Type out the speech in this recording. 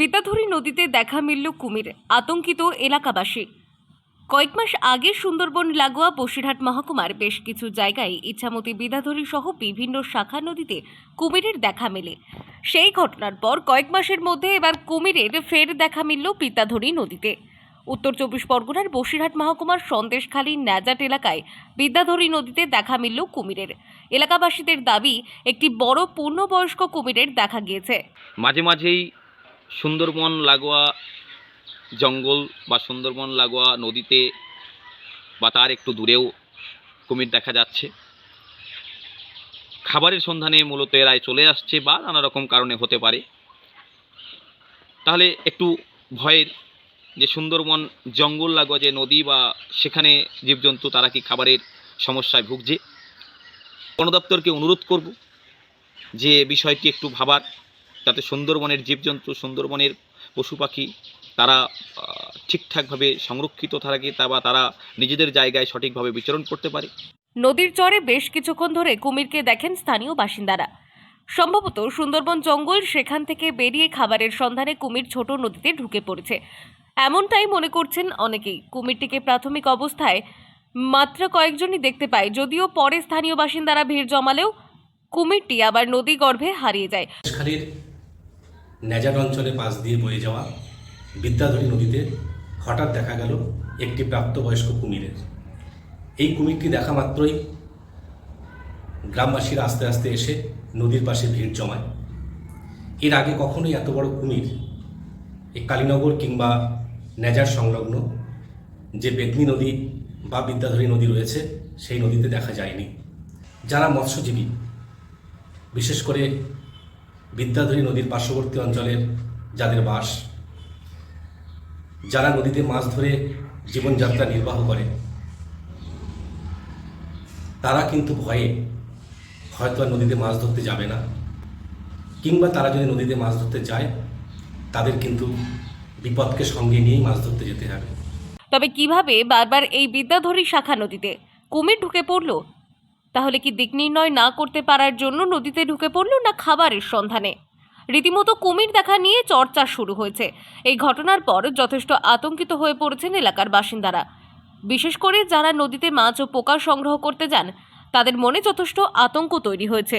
বিদ্যাধরী নদীতে দেখা মিলল কুমির, আতঙ্কিত এলাকাবাসী। কয়েক মাস আগে সুন্দরবন লাগোয়া বসিরহাট মহকুমার বেশ কিছু জায়গায় ইচ্ছামতি বিদ্যাধরী সহ বিভিন্ন শাখা নদীতে কুমিরের দেখা মেলে। সেই ঘটনার পর কয়েক মাসের মধ্যে এবার কুমিরের ফের দেখা মিলল বিদ্যাধরী নদীতে। উত্তর চব্বিশ পরগনার বসিরহাট মহকুমার সন্দেশখালী ন্যাজাট এলাকায় বিদ্যাধরী নদীতে দেখা মিলল কুমিরের। এলাকাবাসীদের দাবি, একটি বড় পূর্ণবয়স্ক কুমিরের দেখা গিয়েছে। মাঝে মাঝেই সুন্দরবন লাগোয়া জঙ্গল বা সুন্দরবন লাগোয়া নদীতে বা তার একটু দূরেও কুমির দেখা যাচ্ছে। খাবারের সন্ধানে মূলত এরাই চলে আসছে বা নানা রকম কারণে হতে পারে। তাহলে একটু ভয়ের যে সুন্দরবন জঙ্গল লাগোয়া যে নদী বা সেখানে জীবজন্তু তারা কি খাবারের সমস্যায় ভুগছে। বন দপ্তরকে অনুরোধ করব যে বিষয়টি একটু ভাবার, যাতে সুন্দরবনের জীবজন্তু, সুন্দরবনের পশু পাখি তারা ঠিকঠাকভাবে সংরক্ষিত থাকে, বা তারা নিজেদের জায়গায় সঠিকভাবে বিচরণ করতে পারে। নদীর চরে বেশ কিছুক্ষণ ধরে কুমিরকে দেখেন স্থানীয় বাসিন্দারা। সম্ভবত সুন্দরবন জঙ্গল, সেখান থেকে বেরিয়ে খাবারের সন্ধানে কুমির ছোট নদীতে ঢুকে পড়েছে, এমনটাই মনে করছেন অনেকেই। কুমিরটিকে প্রাথমিক অবস্থায় মাত্র কয়েকজনই দেখতে পায়, যদিও পরে স্থানীয় বাসিন্দারা ভিড় জমালেও কুমিরটি আবার নদী গর্ভে হারিয়ে যায়। সন্দেশখালীর ন্যাজাট অঞ্চলে পাশ দিয়ে বয়ে যাওয়া বিদ্যাধরী নদীতে হঠাৎ দেখা গেল একটি প্রাপ্তবয়স্ক কুমিরের। এই কুমিরটি দেখা মাত্রই গ্রামবাসীরা আস্তে আস্তে এসে নদীর পাশে ভিড় জমায়। এর আগে কখনোই এত বড় কুমির এই কালীনগর কিংবা ন্যাজাট সংলগ্ন যে বেতনি নদী বা বিদ্যাধরী নদী রয়েছে সেই নদীতে দেখা যায়নি। যারা মৎস্যজীবী, বিশেষ করে বিদ্যাধরী নদীর পার্শ্ববর্তী অঞ্চলের যাদের বাস, যারা নদীতে মাছ ধরে জীবনযাত্রা নির্বাহ করে, তারা কিন্তু ভয়ে হয়তো আর নদীতে মাছ ধরতে যাবে না, কিংবা তারা যদি নদীতে মাছ ধরতে যায় তাদের কিন্তু বিপদকে সঙ্গে নিয়েই মাছ ধরতে যেতে হবে। তবে কিভাবে বারবার এই বিদ্যাধরী শাখা নদীতে কুমির ঢুকে পড়ল? তাহলে কি দিক নির্ণয় না করতে পারার জন্য নদীতে ঢুকে পড়ল, না খাবারের সন্ধানে? রীতিমতো কুমির দেখা নিয়ে চর্চা শুরু হয়েছে। এই ঘটনার পর যথেষ্ট আতঙ্কিত হয়ে পড়েছেন এলাকার বাসিন্দারা। বিশেষ করে যারা নদীতে মাছ ও পোকা সংগ্রহ করতে যান, তাদের মনে যথেষ্ট আতঙ্ক তৈরি হয়েছে।